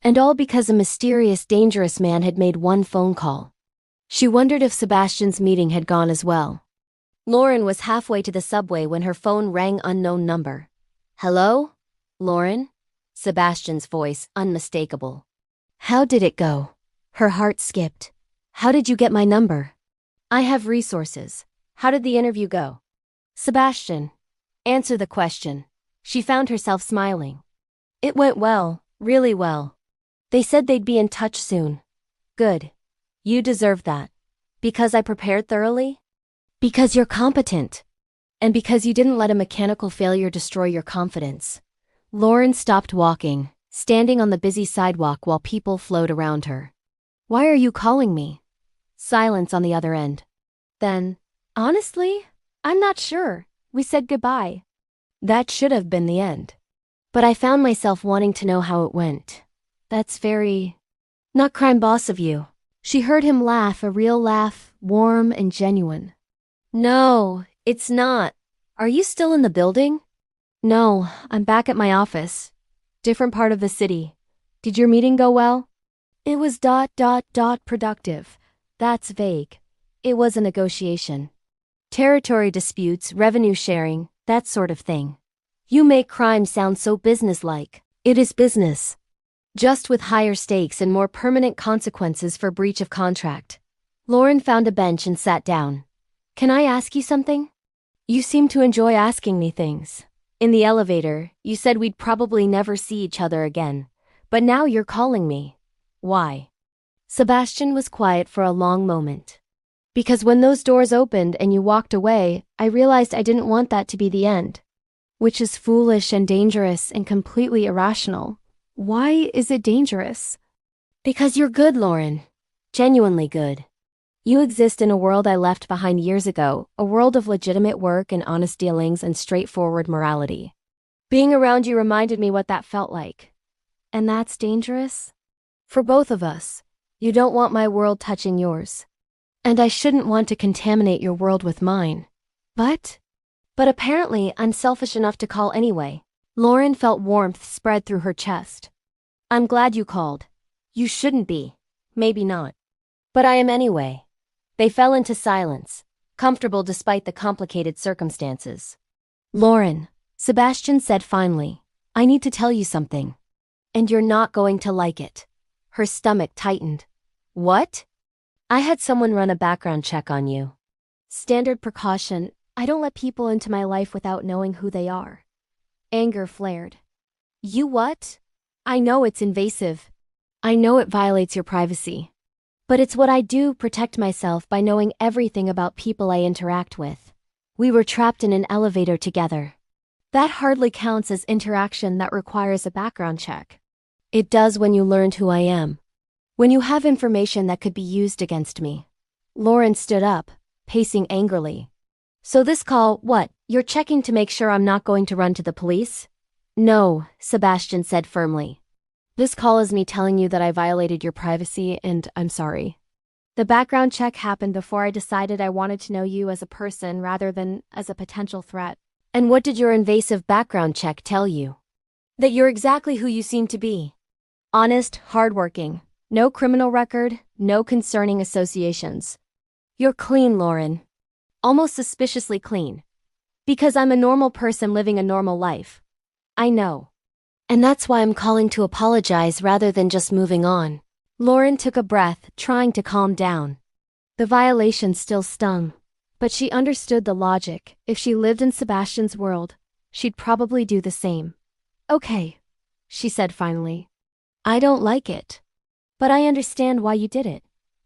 And all because a mysterious, dangerous man had made one phone call. She wondered if Sebastian's meeting had gone as well. Lauren was halfway to the subway when her phone rang unknown number. "Hello? Lauren?" Sebastian's voice, unmistakable. "How did it go?" Her heart skipped. "How did you get my number?" "I have resources. How did the interview go?" "Sebastian, answer the question." She found herself smiling. "It went well, really well. They said they'd be in touch soon." "Good. You deserve that." "Because I prepared thoroughly?" "Because you're competent. And because you didn't let a mechanical failure destroy your confidence." Lauren stopped walking, standing on the busy sidewalk while people flowed around her. "Why are you calling me?" Silence on the other end. Then, "Honestly, I'm not sure. We said goodbye." That should have been the end. "But I found myself wanting to know how it went." "That's very not crime boss of you." She heard him laugh, a real laugh, warm and genuine. "No, it's not. Are you still in the building?" "No, I'm back at my office. Different part of the city. Did your meeting go well?" "It was productive." That's vague. It was a negotiation. Territory disputes, revenue sharing, that sort of thing. You make crime sound so businesslike. It is business. Just with higher stakes and more permanent consequences for breach of contract. Lauren found a bench and sat down. "Can I ask you something?" "You seem to enjoy asking me things. In the elevator, you said we'd probably never see each other again. But now you're calling me. Why?" Sebastian was quiet for a long moment. "Because when those doors opened and you walked away, I realized I didn't want that to be the end. Which is foolish and dangerous and completely irrational." "Why is it dangerous?" "Because you're good, Lauren. Genuinely good. You exist in a world I left behind years ago, a world of legitimate work and honest dealings and straightforward morality. Being around you reminded me what that felt like. And that's dangerous? For both of us. You don't want my world touching yours. And I shouldn't want to contaminate your world with mine. But apparently I'm selfish enough to call anyway." Lauren felt warmth spread through her chest. "I'm glad you called. You shouldn't be. Maybe not. But I am anyway." They fell into silence, comfortable despite the complicated circumstances. "Lauren," Sebastian said finally, "I need to tell you something. And you're not going to like it." Her stomach tightened. "What?" "I had someone run a background check on you. Standard precaution, I don't let people into my life without knowing who they are." Anger flared. "You what?" "I know it's invasive. I know it violates your privacy. But it's what I do, protect myself by knowing everything about people I interact with. We were trapped in an elevator together. That hardly counts as interaction that requires a background check. It does when you learned who I am. When you have information that could be used against me." Lauren stood up, pacing angrily. "So this call, what? You're checking to make sure I'm not going to run to the police?" "No," Sebastian said firmly. "This call is me telling you that I violated your privacy and I'm sorry. The background check happened before I decided I wanted to know you as a person rather than as a potential threat." "And what did your invasive background check tell you?" "That you're exactly who you seem to be. Honest, hardworking, no criminal record, no concerning associations." You're clean, Lauren. Almost suspiciously clean. Because I'm a normal person living a normal life. I know. And that's why I'm calling to apologize rather than just moving on. Lauren took a breath, trying to calm down. The violation still stung. But she understood the logic. If she lived in Sebastian's world, she'd probably do the same. Okay, she said finally. I don't like it. But I understand why you did it.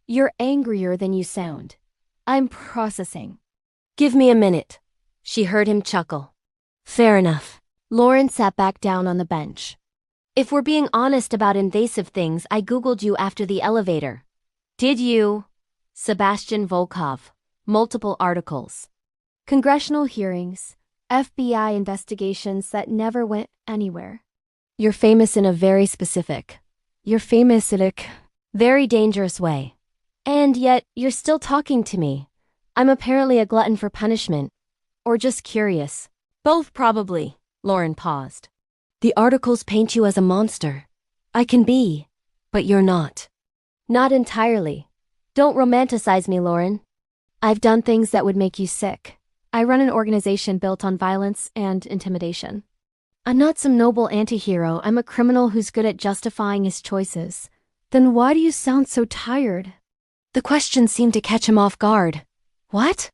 You're angrier than you sound. I'm processing. Give me a minute. She heard him chuckle. Fair enough. Lauren sat back down on the bench. If we're being honest about invasive things, I Googled you after the elevator. Did you? Sebastian Volkov. Multiple articles. Congressional hearings. FBI investigations that never went anywhere. You're famous in a very specific. You're famous in a very dangerous way. And yet, you're still talking to me. I'm apparently a glutton for punishment. Or just curious. Both probably. Lauren paused. The articles paint you as a monster. I can be, but you're not. Not entirely. Don't romanticize me, Lauren. I've done things that would make you sick. I run an organization built on violence and intimidation. I'm not some noble anti-hero. I'm a criminal who's good at justifying his choices. Then why do you sound so tired? The question seemed to catch him off guard. What?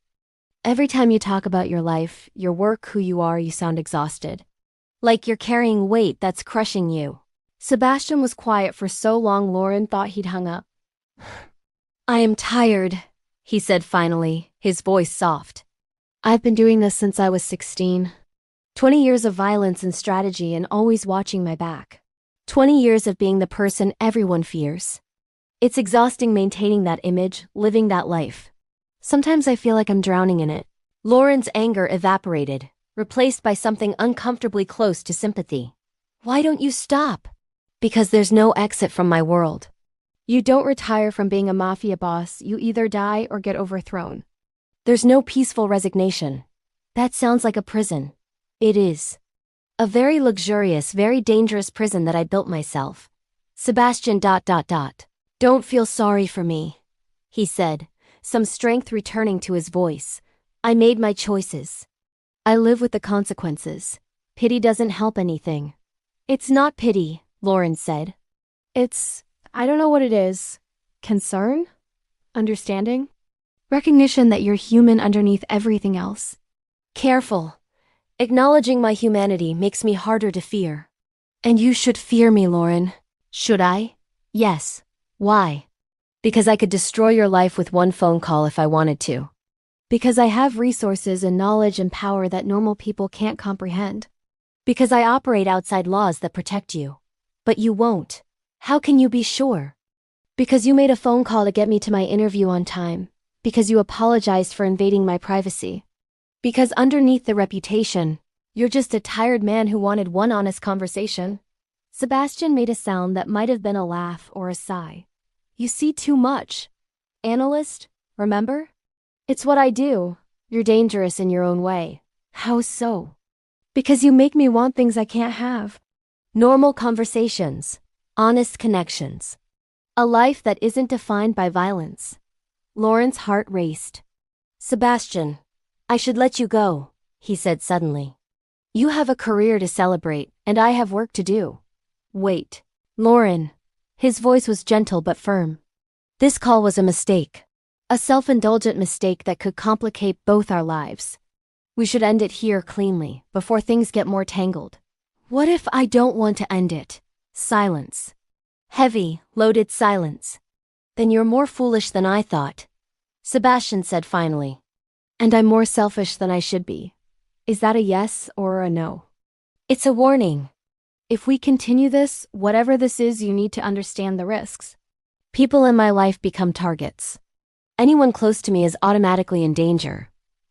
Every time you talk about your life, your work, who you are, you sound exhausted. Like you're carrying weight that's crushing you. Sebastian was quiet for so long Lauren thought he'd hung up. I am tired, he said finally, his voice soft. I've been doing this since I was 16. 20 years of violence and strategy and always watching my back. 20 years of being the person everyone fears. It's exhausting maintaining that image, living that life. Sometimes I feel like I'm drowning in it. Lauren's anger evaporated, replaced by something uncomfortably close to sympathy. Why don't you stop? Because there's no exit from my world. You don't retire from being a mafia boss. You either die or get overthrown. There's no peaceful resignation. That sounds like a prison. It is. A very luxurious, very dangerous prison that I built myself. Sebastian ... Don't feel sorry for me, he said, some strength returning to his voice. I made my choices. I live with the consequences. Pity doesn't help anything. It's not pity, Lauren said. I don't know what it is. Concern? Understanding? Recognition that you're human underneath everything else. Careful. Acknowledging my humanity makes me harder to fear. And you should fear me, Lauren. Should I? Yes. Why? Because I could destroy your life with one phone call if I wanted to. Because I have resources and knowledge and power that normal people can't comprehend. Because I operate outside laws that protect you. But you won't. How can you be sure? Because you made a phone call to get me to my interview on time. Because you apologized for invading my privacy. Because underneath the reputation, you're just a tired man who wanted one honest conversation. Sebastian made a sound that might have been a laugh or a sigh. You see too much. Analyst, remember? It's what I do. You're dangerous in your own way. How so? Because you make me want things I can't have. Normal conversations. Honest connections. A life that isn't defined by violence. Lauren's heart raced. Sebastian, I should let you go, he said suddenly. You have a career to celebrate, and I have work to do. Wait. Lauren. His voice was gentle but firm. This call was a mistake. A self-indulgent mistake that could complicate both our lives. We should end it here cleanly, before things get more tangled. What if I don't want to end it? Silence. Heavy, loaded silence. Then you're more foolish than I thought. Sebastian said finally. And I'm more selfish than I should be. Is that a yes or a no? It's a warning. If we continue this, whatever this is, you need to understand the risks. People in my life become targets. Anyone close to me is automatically in danger.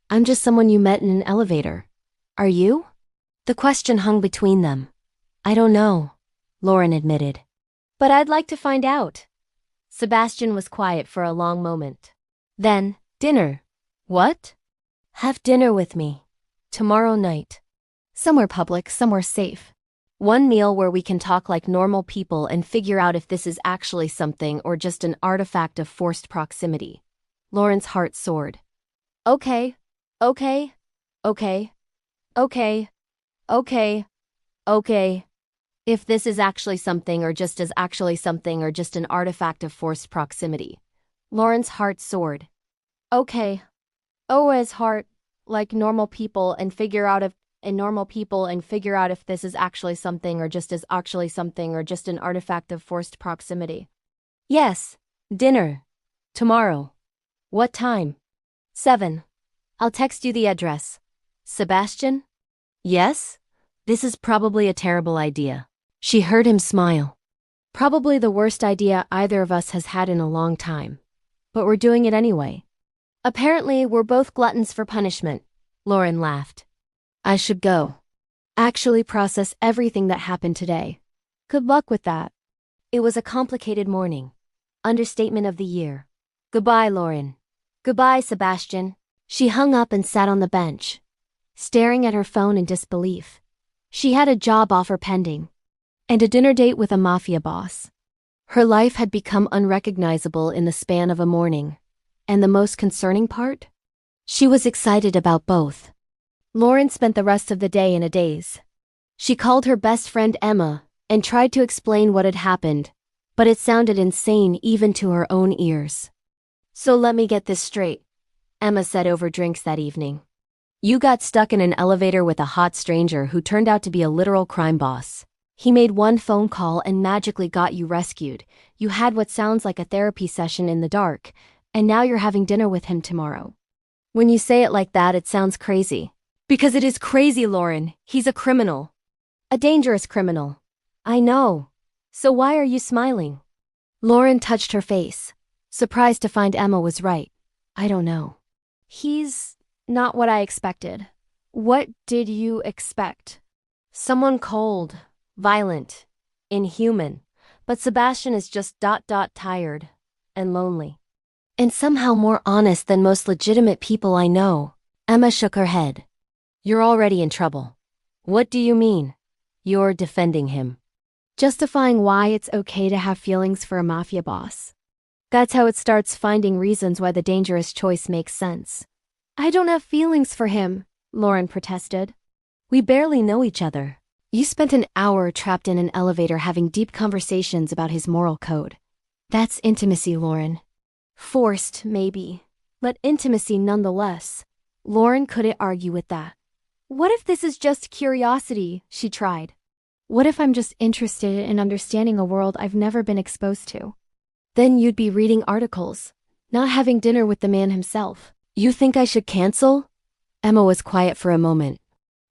I'm just someone you met in an elevator. Are you? The question hung between them. I don't know, Lauren admitted. But I'd like to find out. Sebastian was quiet for a long moment. Then, dinner. What? Have dinner with me. Tomorrow night. Somewhere public, somewhere safe. One meal where we can talk like normal people and figure out if this is actually something or just an artifact of forced proximity. Lauren's heart soared. Okay, okay, okay, okay, okay, okay. If this is actually something or just as actually something or just an artifact of forced proximity. Lauren's heart soared. Okay. Oh, his heart, like normal people and figure out if this is actually something or just as actually something or just an artifact of forced proximity. Yes. Dinner. Tomorrow. What time? 7. I'll text you the address. Sebastian? Yes? This is probably a terrible idea. She heard him smile. Probably the worst idea either of us has had in a long time. But we're doing it anyway. Apparently, we're both gluttons for punishment. Lauren laughed. I should go. Actually process everything that happened today. Good luck with that. It was a complicated morning. Understatement of the year. Goodbye, Lauren. Goodbye, Sebastian. She hung up and sat on the bench, staring at her phone in disbelief. She had a job offer pending, and a dinner date with a mafia boss. Her life had become unrecognizable in the span of a morning. And the most concerning part? She was excited about both. Lauren spent the rest of the day in a daze. She called her best friend Emma and tried to explain what had happened, but it sounded insane even to her own ears. So let me get this straight, Emma said over drinks that evening. You got stuck in an elevator with a hot stranger who turned out to be a literal crime boss. He made one phone call and magically got you rescued. You had what sounds like a therapy session in the dark, and now you're having dinner with him tomorrow. When you say it like that, it sounds crazy. Because it is crazy, Lauren. He's a criminal. A dangerous criminal. I know. So why are you smiling? Lauren touched her face, surprised to find Emma was right. I don't know. He's not what I expected. What did you expect? Someone cold, violent, inhuman. But Sebastian is just tired and lonely. And somehow more honest than most legitimate people I know. Emma shook her head. You're already in trouble. What do you mean? You're defending him. Justifying why it's okay to have feelings for a mafia boss. That's how it starts, finding reasons why the dangerous choice makes sense. I don't have feelings for him, Lauren protested. We barely know each other. You spent an hour trapped in an elevator having deep conversations about his moral code. That's intimacy, Lauren. Forced, maybe, but intimacy nonetheless. Lauren couldn't argue with that. What if this is just curiosity? She tried. What if I'm just interested in understanding a world I've never been exposed to? Then you'd be reading articles, not having dinner with the man himself. You think I should cancel? Emma was quiet for a moment.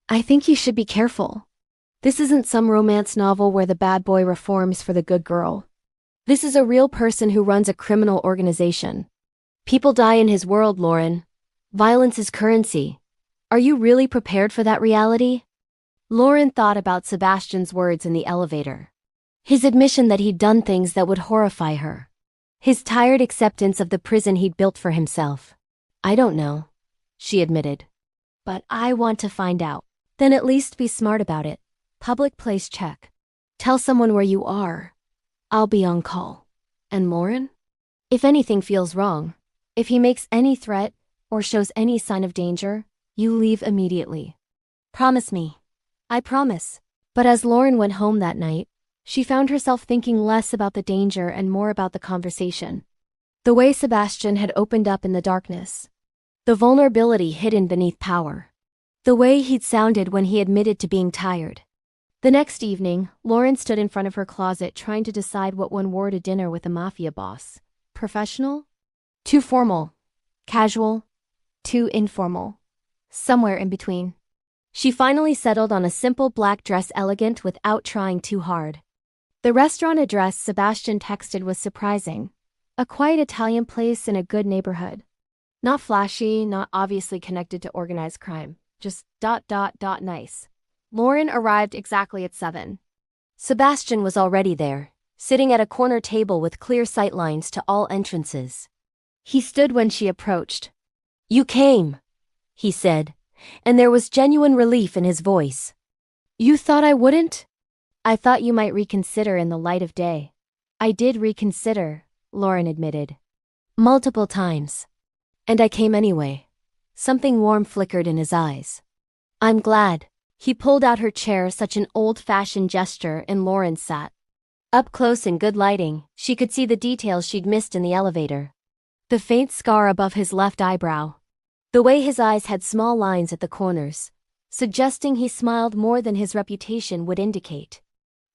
I think you should be careful. This isn't some romance novel where the bad boy reforms for the good girl. This is a real person who runs a criminal organization. People die in his world, Lauren. Violence is currency. Are you really prepared for that reality? Lauren thought about Sebastian's words in the elevator. His admission that he'd done things that would horrify her. His tired acceptance of the prison he'd built for himself. I don't know, she admitted. But I want to find out. Then at least be smart about it. Public place check. Tell someone where you are. I'll be on call. And Lauren? If anything feels wrong, if he makes any threat or shows any sign of danger, you leave immediately. Promise me. I promise. But as Lauren went home that night, she found herself thinking less about the danger and more about the conversation. The way Sebastian had opened up in the darkness. The vulnerability hidden beneath power. The way he'd sounded when he admitted to being tired. The next evening, Lauren stood in front of her closet trying to decide what one wore to dinner with a mafia boss. Professional? Too formal. Casual? Too informal. Somewhere in between. She finally settled on a simple black dress, elegant without trying too hard. The restaurant address Sebastian texted was surprising. A quiet Italian place in a good neighborhood. Not flashy, not obviously connected to organized crime. Just nice. Lauren arrived exactly at 7. Sebastian was already there, sitting at a corner table with clear sightlines to all entrances. He stood when she approached. You came, he said, and there was genuine relief in his voice. You thought I wouldn't? I thought you might reconsider in the light of day. I did reconsider, Lauren admitted. Multiple times. And I came anyway. Something warm flickered in his eyes. I'm glad. He pulled out her chair, such an old-fashioned gesture, and Lauren sat. Up close in good lighting, she could see the details she'd missed in the elevator. The faint scar above his left eyebrow. The way his eyes had small lines at the corners, suggesting he smiled more than his reputation would indicate.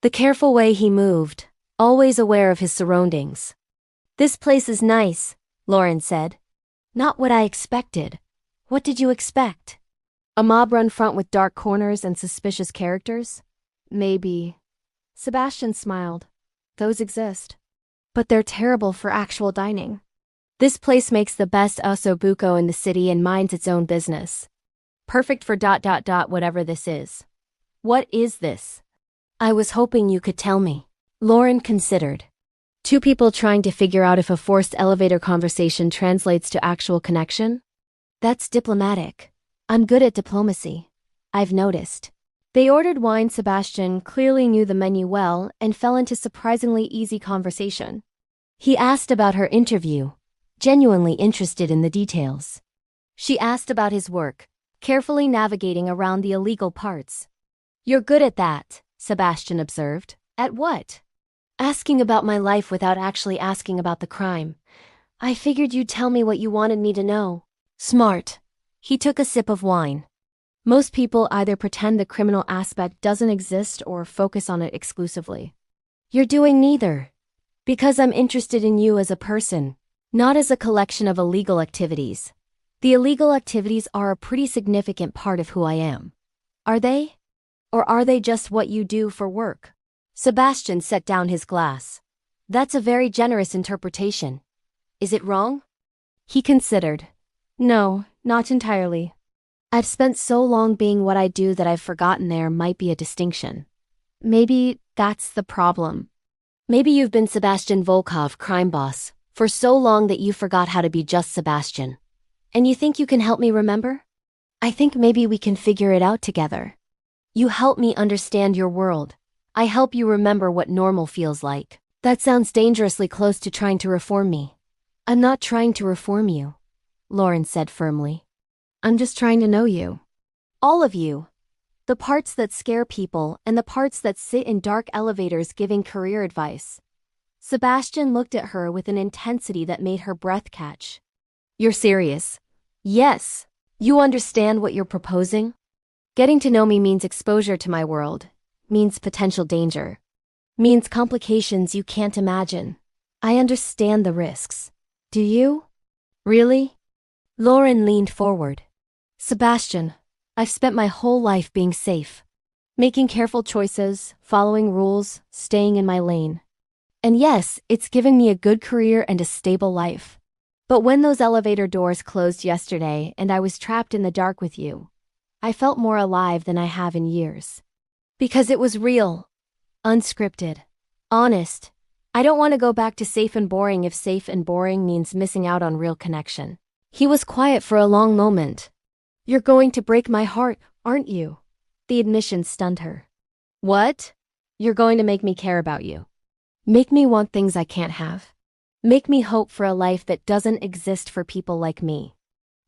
The careful way he moved, always aware of his surroundings. This place is nice, Lauren said. Not what I expected. What did you expect? A mob-run front with dark corners and suspicious characters? Maybe. Sebastian smiled. Those exist. But they're terrible for actual dining. This place makes the best ossobuco in the city and minds its own business. Perfect for ... whatever this is. What is this? I was hoping you could tell me. Lauren considered. Two people trying to figure out if a forced elevator conversation translates to actual connection? That's diplomatic. I'm good at diplomacy. I've noticed. They ordered wine. Sebastian clearly knew the menu well and fell into surprisingly easy conversation. He asked about her interview, genuinely interested in the details. She asked about his work, carefully navigating around the illegal parts. You're good at that, Sebastian observed. At what? Asking about my life without actually asking about the crime. I figured you'd tell me what you wanted me to know. Smart. He took a sip of wine. Most people either pretend the criminal aspect doesn't exist or focus on it exclusively. You're doing neither. Because I'm interested in you as a person, not as a collection of illegal activities. The illegal activities are a pretty significant part of who I am. Are they? Or are they just what you do for work? Sebastian set down his glass. That's a very generous interpretation. Is it wrong? He considered. No, not entirely. I've spent so long being what I do that I've forgotten there might be a distinction. Maybe that's the problem. Maybe you've been Sebastian Volkov, crime boss, for so long that you forgot how to be just Sebastian. And you think you can help me remember? I think maybe we can figure it out together. You help me understand your world. I help you remember what normal feels like. That sounds dangerously close to trying to reform me. I'm not trying to reform you, Lauren said firmly. I'm just trying to know you. All of you. The parts that scare people and the parts that sit in dark elevators giving career advice. Sebastian looked at her with an intensity that made her breath catch. You're serious? Yes. You understand what you're proposing? Getting to know me means exposure to my world, means potential danger, means complications you can't imagine. I understand the risks. Do you? Really? Lauren leaned forward. Sebastian, I've spent my whole life being safe, making careful choices, following rules, staying in my lane. And yes, it's given me a good career and a stable life. But when those elevator doors closed yesterday and I was trapped in the dark with you, I felt more alive than I have in years. Because it was real, unscripted, honest. I don't want to go back to safe and boring if safe and boring means missing out on real connection. He was quiet for a long moment. You're going to break my heart, aren't you? The admission stunned her. What? You're going to make me care about you. Make me want things I can't have. Make me hope for a life that doesn't exist for people like me.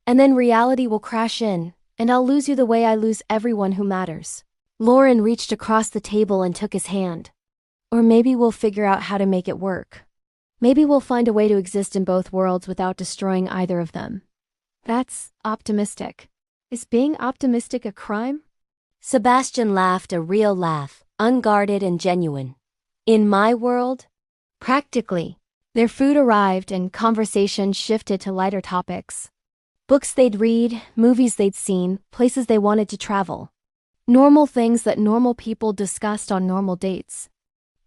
And then reality will crash in, and I'll lose you the way I lose everyone who matters. Lauren reached across the table and took his hand. Or maybe we'll figure out how to make it work. Maybe we'll find a way to exist in both worlds without destroying either of them. That's optimistic. Is being optimistic a crime? Sebastian laughed, a real laugh, unguarded and genuine. In my world? Practically. Their food arrived and conversation shifted to lighter topics. Books they'd read, movies they'd seen, places they wanted to travel. Normal things that normal people discussed on normal dates.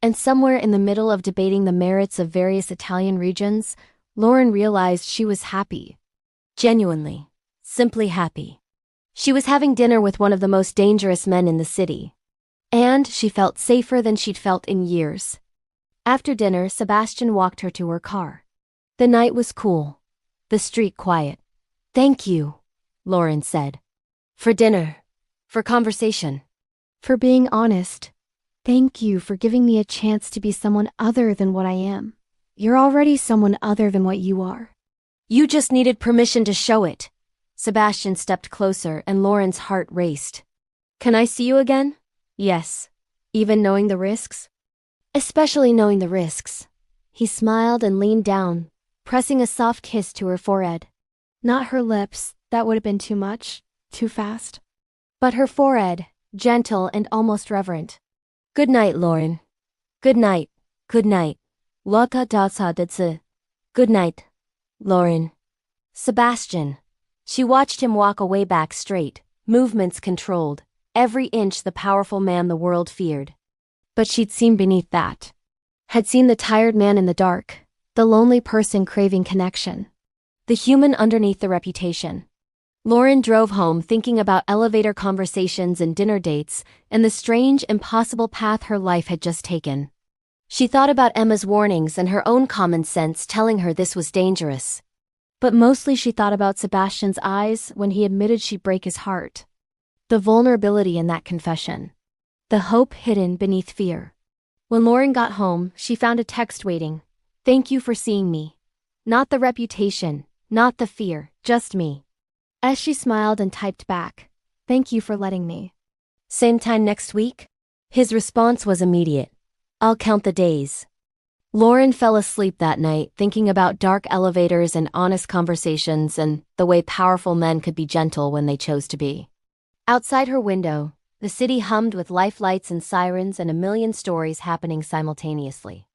And somewhere in the middle of debating the merits of various Italian regions, Lauren realized she was happy. Genuinely. Simply happy. She was having dinner with one of the most dangerous men in the city. And she felt safer than she'd felt in years. After dinner, Sebastian walked her to her car. The night was cool. The street quiet. Thank you, Lauren said. For dinner. For conversation. For being honest. Thank you for giving me a chance to be someone other than what I am. You're already someone other than what you are. You just needed permission to show it. Sebastian stepped closer and Lauren's heart raced. Can I see you again? Yes. Even knowing the risks? Especially knowing the risks. He smiled and leaned down, pressing a soft kiss to her forehead. Not her lips, that would have been too much, too fast. But her forehead, gentle and almost reverent. Good night, Lauren. Good night. Good night. Waka dasa datsu. Good night, Lauren. Sebastian. She watched him walk away back straight, movements controlled, every inch the powerful man the world feared. But she'd seen beneath that. Had seen the tired man in the dark, the lonely person craving connection. The human underneath the reputation. Lauren drove home thinking about elevator conversations and dinner dates and the strange, impossible path her life had just taken. She thought about Emma's warnings and her own common sense telling her this was dangerous. But mostly she thought about Sebastian's eyes when he admitted she'd break his heart. The vulnerability in that confession. The hope hidden beneath fear. When Lauren got home, she found a text waiting. Thank you for seeing me. Not the reputation, not the fear, just me. As she smiled and typed back, thank you for letting me. Same time next week? His response was immediate. I'll count the days. Lauren fell asleep that night thinking about dark elevators and honest conversations and the way powerful men could be gentle when they chose to be. Outside her window, the city hummed with life lights and sirens and a million stories happening simultaneously.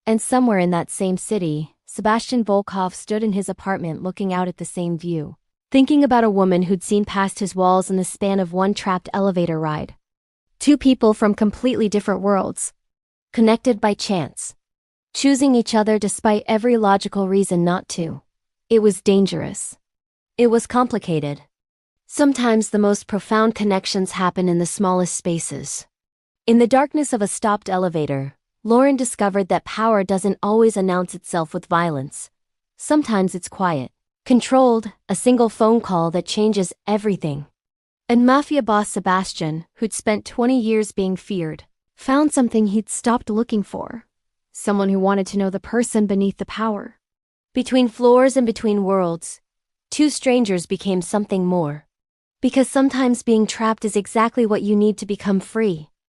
And somewhere in that same city, Sebastian Volkov stood in his apartment looking out at the same view, thinking about a woman who'd seen past his walls in the span of one trapped elevator ride. Two people from completely different worlds, connected by chance. Choosing each other despite every logical reason not to. It was dangerous. It was complicated. Sometimes the most profound connections happen in the smallest spaces. In the darkness of a stopped elevator, Lauren discovered that power doesn't always announce itself with violence. Sometimes it's quiet, controlled, a single phone call that changes everything. And Mafia boss Sebastian, who'd spent 20 years being feared, found something he'd stopped looking for. Someone who wanted to know the person beneath the power. Between floors and between worlds, two strangers became something more. Because sometimes being trapped is exactly what you need to become free.